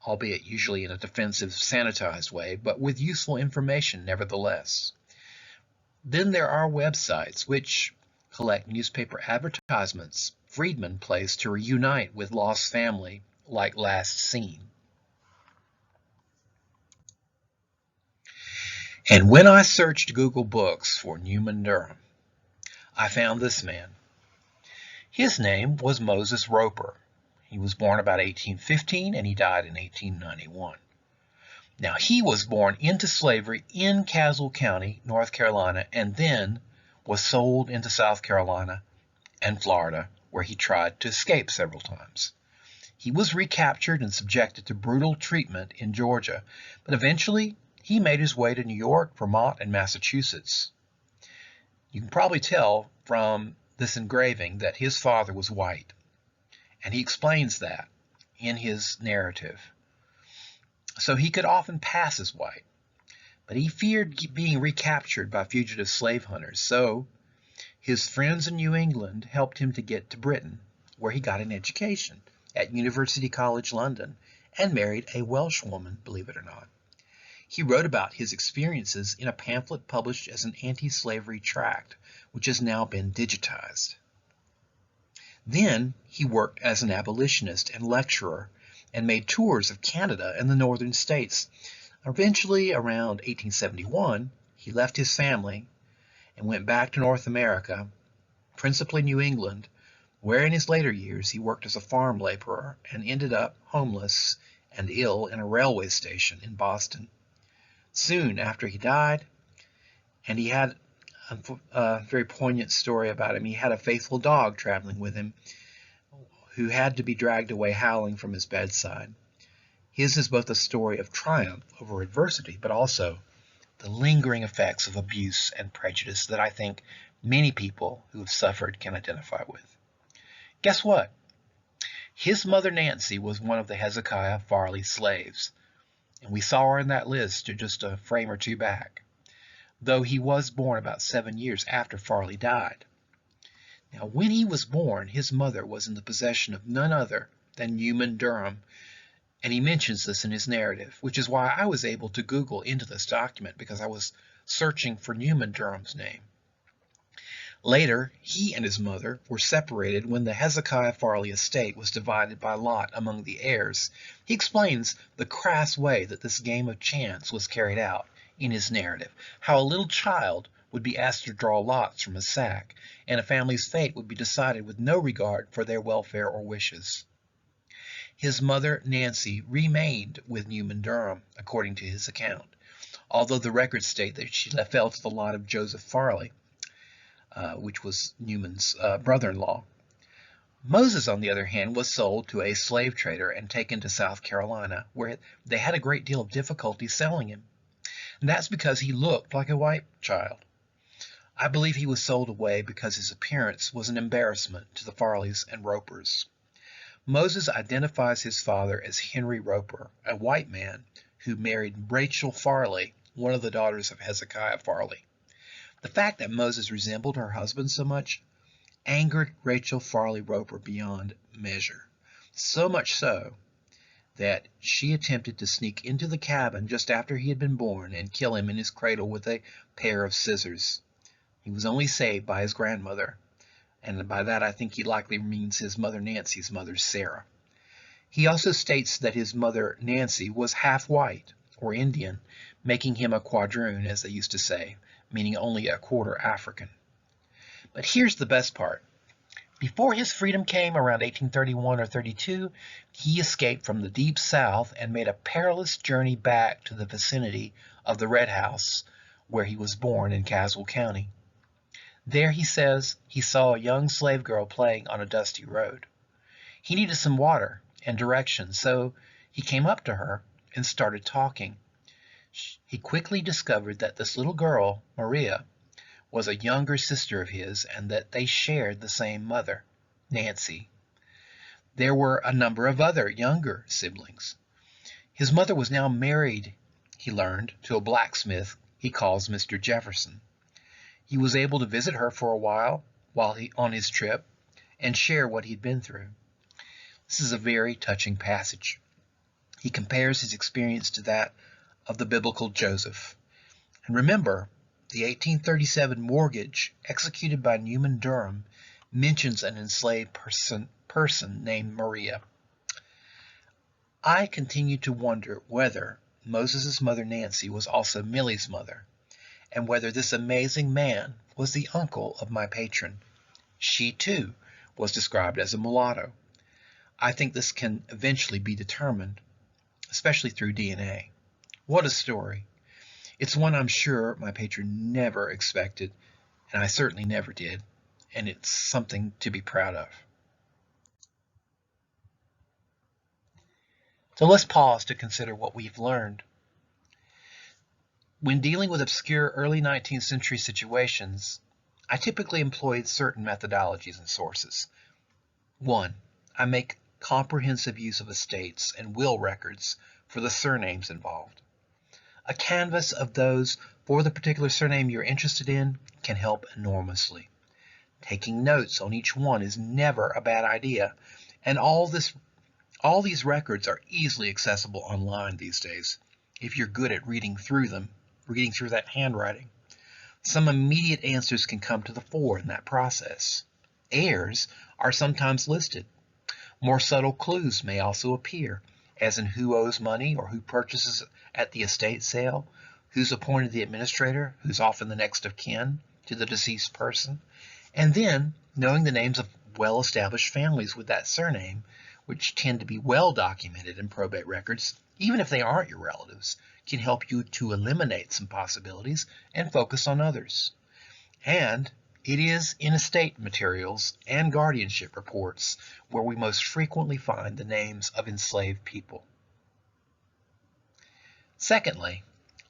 albeit usually in a defensive, sanitized way, but with useful information nevertheless. Then there are websites which collect newspaper advertisements freedmen placed to reunite with lost family, like Last Seen. And when I searched Google Books for Newman Durham, I found this man. His name was Moses Roper. He was born about 1815 and he died in 1891. Now, he was born into slavery in Caswell County, North Carolina, and then was sold into South Carolina and Florida, where he tried to escape several times. He was recaptured and subjected to brutal treatment in Georgia, but eventually he made his way to New York, Vermont, and Massachusetts. You can probably tell from this engraving that his father was white, and he explains that in his narrative. So he could often pass as white, but he feared being recaptured by fugitive slave hunters, so his friends in New England helped him to get to Britain, where he got an education at University College London and married a Welsh woman, believe it or not. He wrote about his experiences in a pamphlet published as an anti-slavery tract, which has now been digitized. Then he worked as an abolitionist and lecturer and made tours of Canada and the northern states. Eventually, around 1871, he left his family and went back to North America, principally New England, where in his later years he worked as a farm laborer and ended up homeless and ill in a railway station in Boston. Soon after he died, and he had a very poignant story about him. He had a faithful dog traveling with him who had to be dragged away howling from his bedside. His is both a story of triumph over adversity, but also the lingering effects of abuse and prejudice that I think many people who have suffered can identify with. Guess what? His mother Nancy was one of the Hezekiah Farley slaves, and we saw her in that list just a frame or two back, though he was born about 7 years after Farley died. Now, when he was born, his mother was in the possession of none other than Newman Durham, and he mentions this in his narrative, which is why I was able to Google into this document, because I was searching for Newman Durham's name. Later, he and his mother were separated when the Hezekiah Farley estate was divided by lot among the heirs. He explains the crass way that this game of chance was carried out in his narrative, how a little child would be asked to draw lots from a sack, and a family's fate would be decided with no regard for their welfare or wishes. His mother, Nancy, remained with Newman Durham, according to his account, although the records state that she fell to the lot of Joseph Farley, which was Newman's brother-in-law. Moses, on the other hand, was sold to a slave trader and taken to South Carolina, where they had a great deal of difficulty selling him. and that's because he looked like a white child. I believe he was sold away because his appearance was an embarrassment to the Farleys and Ropers. Moses identifies his father as Henry Roper, a white man who married Rachel Farley, one of the daughters of Hezekiah Farley. The fact that Moses resembled her husband so much angered Rachel Farley Roper beyond measure, so much so that she attempted to sneak into the cabin just after he had been born and kill him in his cradle with a pair of scissors. He was only saved by his grandmother, and by that I think he likely means his mother Nancy's mother Sarah. He also states that his mother Nancy was half white, or Indian, making him a quadroon, as they used to say, meaning only a quarter African. But here's the best part. Before his freedom came around 1831 or 32, he escaped from the deep south and made a perilous journey back to the vicinity of the Red House, where he was born in Caswell County. There, he says, he saw a young slave girl playing on a dusty road. He needed some water and directions, so he came up to her and started talking. He quickly discovered that this little girl, Maria, was a younger sister of his and that they shared the same mother, Nancy. There were a number of other younger siblings. His mother was now married, he learned, to a blacksmith he calls Mr. Jefferson. He was able to visit her for a while on his trip and share what he'd been through. This is a very touching passage. He compares his experience to that of the biblical Joseph. And remember, the 1837 mortgage executed by Milly Durham mentions an enslaved person named Maria. I continue to wonder whether Moses' mother Nancy was also Milly's mother, and whether this amazing man was the uncle of my patron. She, too, was described as a mulatto. I think this can eventually be determined, especially through DNA. What a story. It's one I'm sure my patron never expected, and I certainly never did, and it's something to be proud of. So let's pause to consider what we've learned. When dealing with obscure early 19th century situations, I typically employed certain methodologies and sources. 1. I make comprehensive use of estates and will records for the surnames involved. A canvas of those for the particular surname you're interested in can help enormously. Taking notes on each one is never a bad idea, and all these records are easily accessible online these days if you're good at reading through that handwriting. Some immediate answers can come to the fore in that process. Heirs are sometimes listed. More subtle clues may also appear, as in who owes money or who purchases at the estate sale, who's appointed the administrator, who's often the next of kin to the deceased person, and then knowing the names of well-established families with that surname, which tend to be well documented in probate records, even if they aren't your relatives, can help you to eliminate some possibilities and focus on others. And it is in estate materials and guardianship reports where we most frequently find the names of enslaved people. Secondly,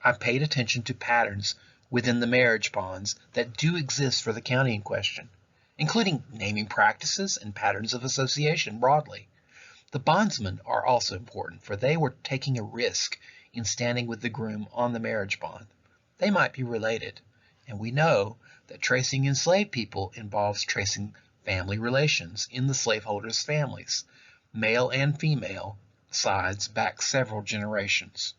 I paid attention to patterns within the marriage bonds that do exist for the county in question, including naming practices and patterns of association broadly. The bondsmen are also important, for they were taking a risk in standing with the groom on the marriage bond. They might be related, and we know that tracing enslaved people involves tracing family relations in the slaveholders' families, male and female sides back several generations.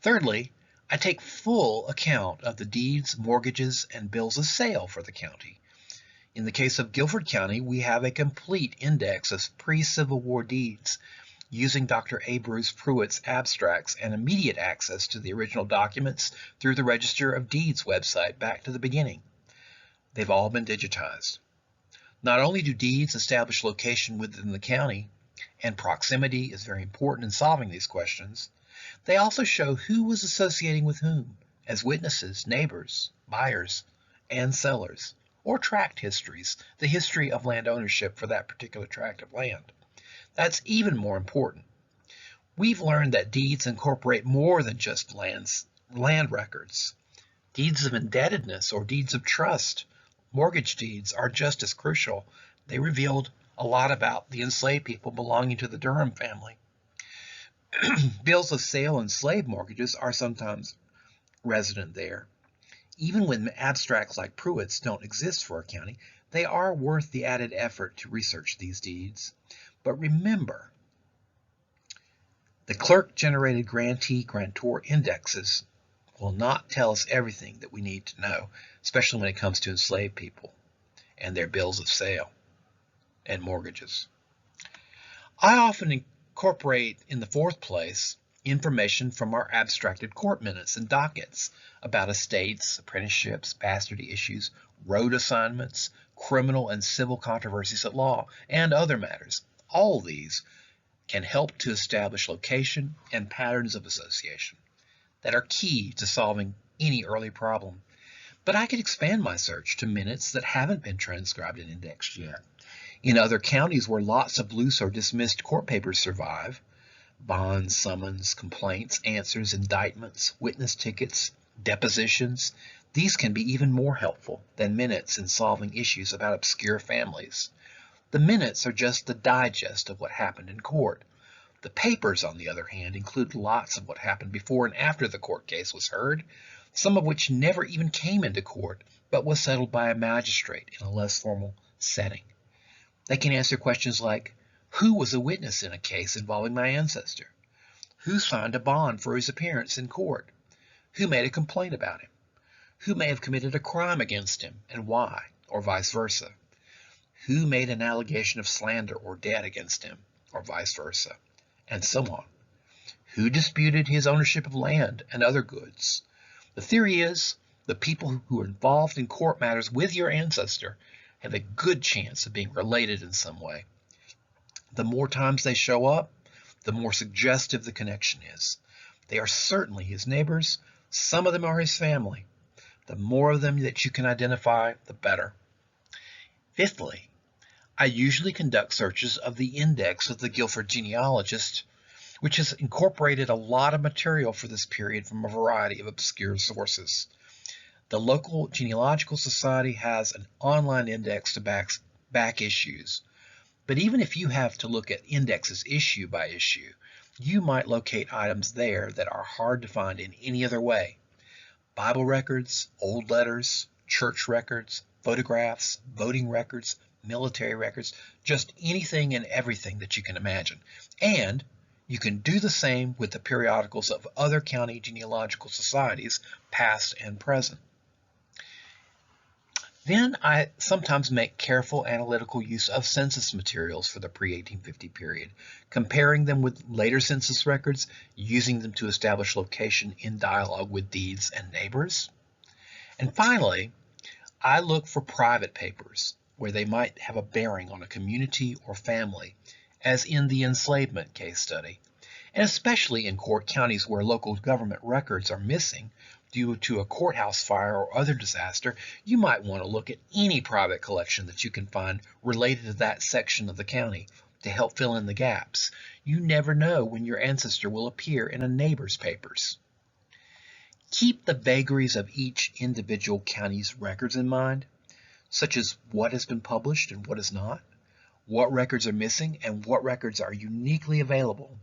Thirdly, I take full account of the deeds, mortgages, and bills of sale for the county. In the case of Guilford County, we have a complete index of pre-Civil War deeds using Dr. A. Bruce Pruitt's abstracts and immediate access to the original documents through the Register of Deeds website back to the beginning. They've all been digitized. Not only do deeds establish location within the county, and proximity is very important in solving these questions, they also show who was associating with whom as witnesses, neighbors, buyers, and sellers, or tract histories, the history of land ownership for that particular tract of land. That's even more important. We've learned that deeds incorporate more than just land records. Deeds of indebtedness or deeds of trust, mortgage deeds, are just as crucial. They revealed a lot about the enslaved people belonging to the Durham family. Bills of sale and slave mortgages are sometimes resident there. Even when abstracts like Pruitt's don't exist for a county, they are worth the added effort to research these deeds. But remember, the clerk-generated grantee-grantor indexes will not tell us everything that we need to know, especially when it comes to enslaved people and their bills of sale and mortgages. I often incorporate, in the fourth place, information from our abstracted court minutes and dockets about estates, apprenticeships, bastardy issues, road assignments, criminal and civil controversies at law, and other matters. All these can help to establish location and patterns of association that are key to solving any early problem. But I could expand my search to minutes that haven't been transcribed and indexed yet. In other counties where lots of loose or dismissed court papers survive, bonds, summons, complaints, answers, indictments, witness tickets, depositions, these can be even more helpful than minutes in solving issues about obscure families. The minutes are just the digest of what happened in court. The papers, on the other hand, include lots of what happened before and after the court case was heard, some of which never even came into court, but was settled by a magistrate in a less formal setting. They can answer questions like, who was a witness in a case involving my ancestor? Who signed a bond for his appearance in court? Who made a complaint about him? Who may have committed a crime against him and why, or vice versa? Who made an allegation of slander or debt against him, or vice versa, and so on? Who disputed his ownership of land and other goods? The theory is the people who are involved in court matters with your ancestor have a good chance of being related in some way. The more times they show up, the more suggestive the connection is. They are certainly his neighbors. Some of them are his family. The more of them that you can identify, the better. Fifthly, I usually conduct searches of the index of the Guilford Genealogist, which has incorporated a lot of material for this period from a variety of obscure sources. The local genealogical society has an online index to back issues. But even if you have to look at indexes issue by issue, you might locate items there that are hard to find in any other way. Bible records, old letters, church records, photographs, voting records, military records, just anything and everything that you can imagine. And you can do the same with the periodicals of other county genealogical societies, past and present. Then I sometimes make careful analytical use of census materials for the pre-1850 period, comparing them with later census records, using them to establish location in dialogue with deeds and neighbors. And finally, I look for private papers where they might have a bearing on a community or family, as in the enslavement case study, and especially in court counties where local government records are missing due to a courthouse fire or other disaster. You might want to look at any private collection that you can find related to that section of the county to help fill in the gaps. You never know when your ancestor will appear in a neighbor's papers. Keep the vagaries of each individual county's records in mind, such as what has been published and what is not, what records are missing and what records are uniquely available,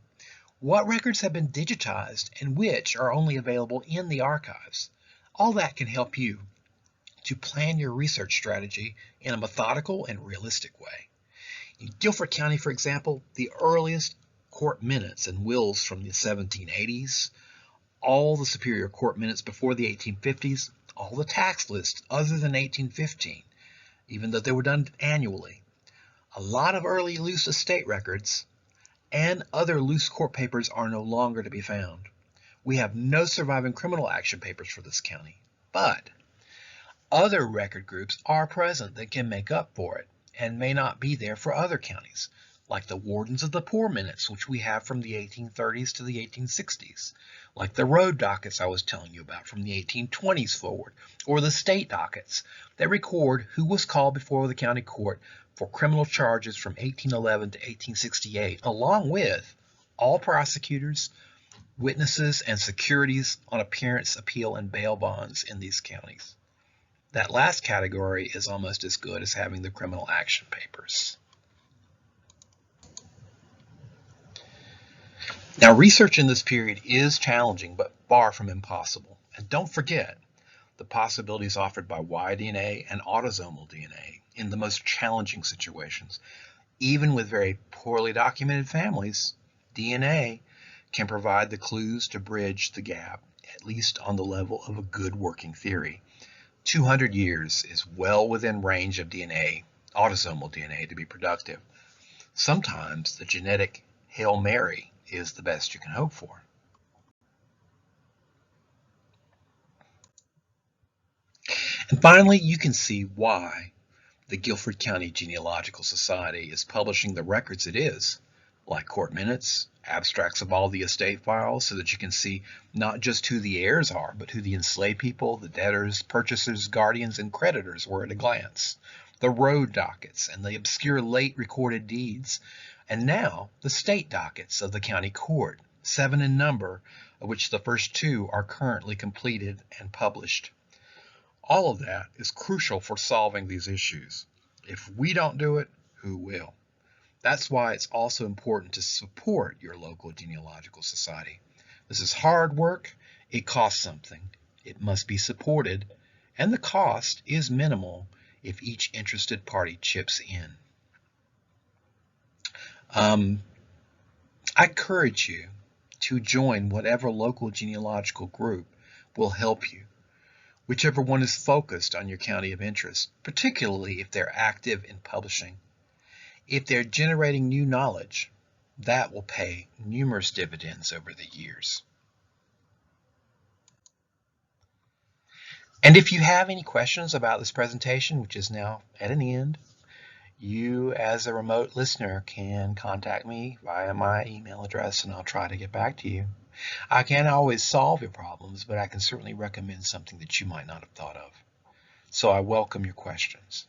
what records have been digitized and which are only available in the archives. All that can help you to plan your research strategy in a methodical and realistic way. In Guilford County, for example, the earliest court minutes and wills from the 1780s, all the Superior Court minutes before the 1850s, all the tax lists other than 1815, even though they were done annually, a lot of early loose estate records, and other loose court papers are no longer to be found. We have no surviving criminal action papers for this county, but other record groups are present that can make up for it and may not be there for other counties, like the Wardens of the Poor minutes, which we have from the 1830s to the 1860s, like the road dockets I was telling you about from the 1820s forward, or the state dockets that record who was called before the county court for criminal charges from 1811 to 1868, along with all prosecutors, witnesses, and securities on appearance, appeal, and bail bonds in these counties. That last category is almost as good as having the criminal action papers. Now, research in this period is challenging, but far from impossible. And don't forget the possibilities offered by Y-DNA and autosomal DNA in the most challenging situations. Even with very poorly documented families, DNA can provide the clues to bridge the gap, at least on the level of a good working theory. 200 years is well within range of DNA, autosomal DNA, to be productive. Sometimes the genetic Hail Mary is the best you can hope for. And finally, you can see why the Guilford County Genealogical Society is publishing the records it is, like court minutes, abstracts of all the estate files, so that you can see not just who the heirs are, but who the enslaved people, the debtors, purchasers, guardians, and creditors were at a glance, the road dockets and the obscure late recorded deeds, and now the state dockets of the county court, 7 in number, of which the first 2 are currently completed and published. All of that is crucial for solving these issues. If we don't do it, who will? That's why it's also important to support your local genealogical society. This is hard work. It costs something. It must be supported, and the cost is minimal if each interested party chips in. I encourage you to join whatever local genealogical group will help you, whichever one is focused on your county of interest, particularly if they're active in publishing. If they're generating new knowledge, that will pay numerous dividends over the years. And if you have any questions about this presentation, which is now at an end, you as a remote listener can contact me via my email address and I'll try to get back to you. I can't always solve your problems, but I can certainly recommend something that you might not have thought of. So I welcome your questions.